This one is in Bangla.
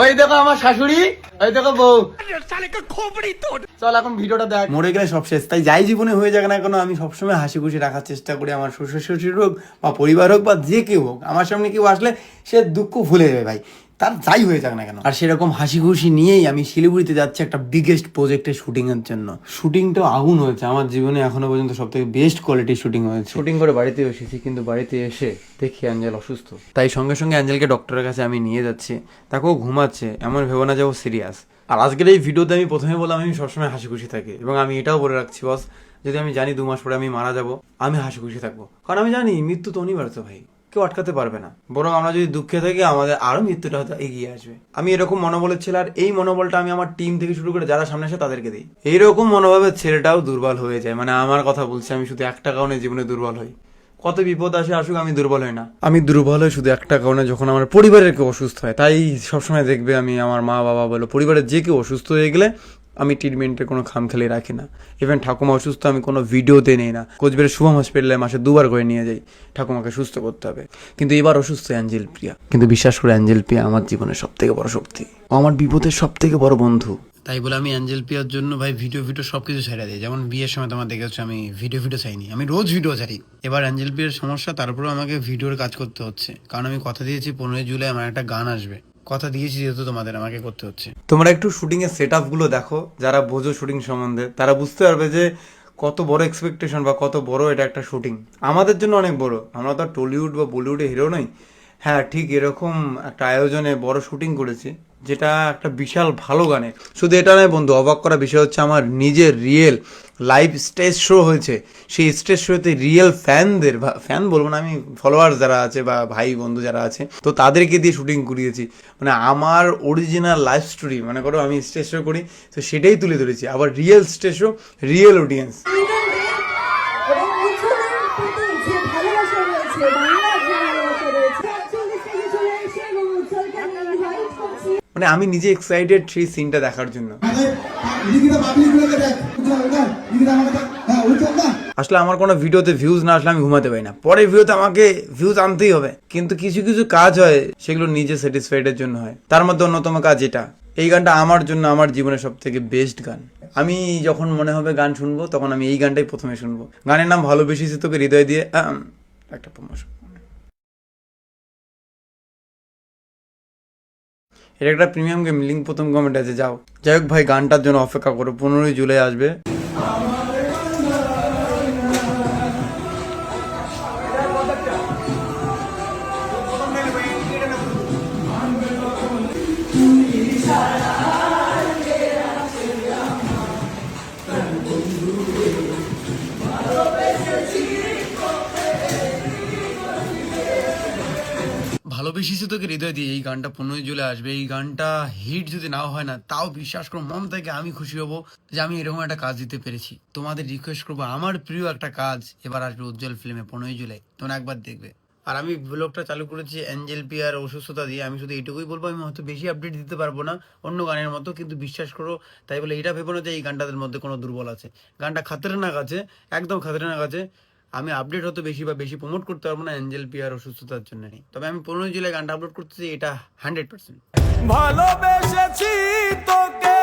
ওই দেখো আমার শাশুড়ি, ওই দেখো বউ। চল এখন ভিডিওটা দেখ। মরে গেলে সব শেষ, তাই যাই জীবনে হয়ে যাক না কেন আমি সবসময় হাসি খুশি রাখার চেষ্টা করি। আমার শ্বশুর শ্বশুর হোক বা পরিবার হোক বা যে কেউ হোক, আমার সামনে কেউ আসলে সে দুঃখ ভুলে যাবে ভাই, তার যাই হয়ে যাক না কেন। আর সেরকম হাসি খুশি নিয়েই আমি শিলিগুড়িতে যাচ্ছি একটা বিগেস্ট প্রজেক্টের শুটিং এর জন্য। শুটিংটা আগুন হয়েছে, আমার জীবনে এখনো পর্যন্ত সব থেকে বেস্ট কোয়ালিটির শুটিং হয়েছে। শুটিং করে বাড়িতে এসেছি, কিন্তু বাড়িতে এসে দেখি অ্যাঞ্জেল অসুস্থ। তাই সঙ্গে সঙ্গে অ্যাঞ্জেলকে ডক্টরের কাছে আমি নিয়ে যাচ্ছি। তাকেও ঘুমাচ্ছে, এমন ভেবো না যে ও সিরিয়াস। আর আজকের এই ভিডিওতে আমি প্রথমে বললাম আমি সবসময় হাসি খুশি থাকি, এবং আমি এটাও বলে রাখছি বস, যদি আমি জানি 2 মাস পরে আমি মারা যাব, আমি হাসি খুশি থাকবো। কারণ আমি জানি মৃত্যু তো অনিবার্য ভাই, কেউ আটকাতে পারবে না। বরং আমরা যদি দুঃখে থাকি আমাদের আরো মৃত্যুটা হয়তো এগিয়ে আসবে। আমি এরকম মনোবলের ছেলে, আর এই মনোবলটা আমি আমার টিম থেকে শুরু করে যারা সামনে আসে তাদেরকে দিই। এইরকম মনোভাবের ছেলেটাও দুর্বল হয়ে যায়, মানে আমার কথা বলছি, আমি শুধু একটা কারণে জীবনে দুর্বল হই। কত বিপদ আসে আসুক আমি দুর্বল হই না। আমি দুর্বল হই শুধু একটা কারণে, যখন আমার পরিবারের কেউ অসুস্থ হয়। তাই সবসময় দেখবে আমি আমার মা বাবা বলো পরিবারের যে কেউ অসুস্থ হয়ে গেলে আমি ট্রিটমেন্টের কোনো খামখেয়ালি রাখি না। ইভেন ঠাকুমা অসুস্থ আমি কোনো ভিডিওতে নেই না। কোচবিহারের শুভম হসপিটালে মাসে 2 বার করে নিয়ে যাই, ঠাকুমাকে সুস্থ করতে হবে। কিন্তু এবার অসুস্থ অ্যাঞ্জেল প্রিয়া, কিন্তু বিশ্বাস করে অ্যাঞ্জেল প্রিয়া আমার জীবনের সব থেকে বড় শক্তি, আমার বিপদের সব থেকে বড় বন্ধু। তাই বলে আমি অ্যাঞ্জেল প্রিয়ার জন্য ভাই ভিডিও সবকিছু ছেড়ে দিই। যেমন বিয়ের সময় তোমার দেখেছো আমি ভিডিও চাইনি, আমি রোজ ভিডিও ছাড়ি। এবার অ্যাঞ্জেল প্রিয়ার সমস্যা, তারপরেও আমাকে ভিডিওর কাজ করতে হচ্ছে, কারণ আমি কথা দিয়েছি 15 জুলাই আমার একটা গান আসবে। কথা দিয়েছি যেহেতু তোমাদের, আমাকে করতে হচ্ছে। তোমরা একটু শুটিং এর সেট আপ গুলো দেখো, যারা বোঝো শুটিং সম্বন্ধে তারা বুঝতে পারবে যে কত বড় এক্সপেকটেশন বা কত বড় এটা একটা শুটিং। আমাদের জন্য অনেক বড়, আমরা তো টলিউড বা বলিউডে হিরো নই। হ্যাঁ ঠিক এরকম একটা আয়োজনে বড় শুটিং করেছি, যেটা একটা বিশাল ভালো গানের। শুধু এটা নয় বন্ধু, অবাক করা বিষয় হচ্ছে আমার নিজের রিয়েল লাইভ স্টেজ শো হয়েছে। সেই স্টেজ শোতে রিয়েল ফ্যান বলবো না আমি, ফলোয়ার্স যারা আছে বা ভাই বন্ধু যারা আছে, তো তাদেরকে দিয়ে শুটিং করিয়েছি। মানে আমার অরিজিনাল লাইফ স্টোরি, মনে করো আমি স্টেজ শো করি তো সেটাই তুলে ধরেছি। আবার real stage show, real audience. মানে আমি নিজে এক্সাইটেড সেই সিনটা দেখার জন্য। আসলে আমার কোনো ভিডিওতে ভিউজ না আসলে আমি ঘুমাতে পারি না, পরের ভিডিওতে আমাকে ভিউজ আনতেই হবে। কিন্তু কিছু কিছু কাজ হয় সেগুলো নিজে স্যাটিসফাইডের জন্য হয়, তার মধ্যে অন্যতম কাজ এটা। এই গানটা আমার জন্য আমার জীবনের সব থেকে বেস্ট গান। আমি যখন মনে হবে গান শুনবো তখন আমি এই গানটাই প্রথমে শুনবো। গানের নাম ভালোবেসেছি তোকে হৃদয় দিয়ে, একটা প্রমোশন। এটা একটা প্রিমিয়াম গেম, লিঙ্ক প্রথম কমেন্ট আছে, যাও। যাই হোক ভাই, গানটার জন্য অপেক্ষা করো, 15 জুলাই আসবে। ভালোবেসেছি তোকে হৃদয় দিয়ে, এই গানটা 15 জুলাই আসবে। এই গানটা হিট যদি নাও হয় না, তাও বিশ্বাস করো মন থেকে আমি খুশি হব যে আমি এরকম একটা কাজ দিতে পেরেছি। তোমাদের রিকোয়েস্ট করবো, আমার প্রিয় একটা কাজ এবার আসবে উজ্জ্বল ফিল্মে 15 জুলাই, তোমরা একবার দেখবে। আর আমি ব্লগটা চালু করেছি অ্যাঞ্জেল পিয়ার অসুস্থতা দিয়ে। আমি শুধু এইটুকুই বলবো, আমি হয়তো বেশি আপডেট দিতে পারবো না অন্য গানের মতো, কিন্তু বিশ্বাস করো তাই বলে এটা ভেবো না যে এই গানটাদের মধ্যে কোনো দুর্বল আছে। গানটা খাতরনাক আছে, একদম খাতরনাক আছে। আমি আপডেট হতে বেশি বা বেশি প্রমোট করতে পারবো না অ্যাঞ্জেল পিয়ার অসুস্থতার জন্য নেই, তবে আমি 15 জুলাই গানটা আপলোড করতেছি, এটা 100%। ভালোবেসেছি তোকে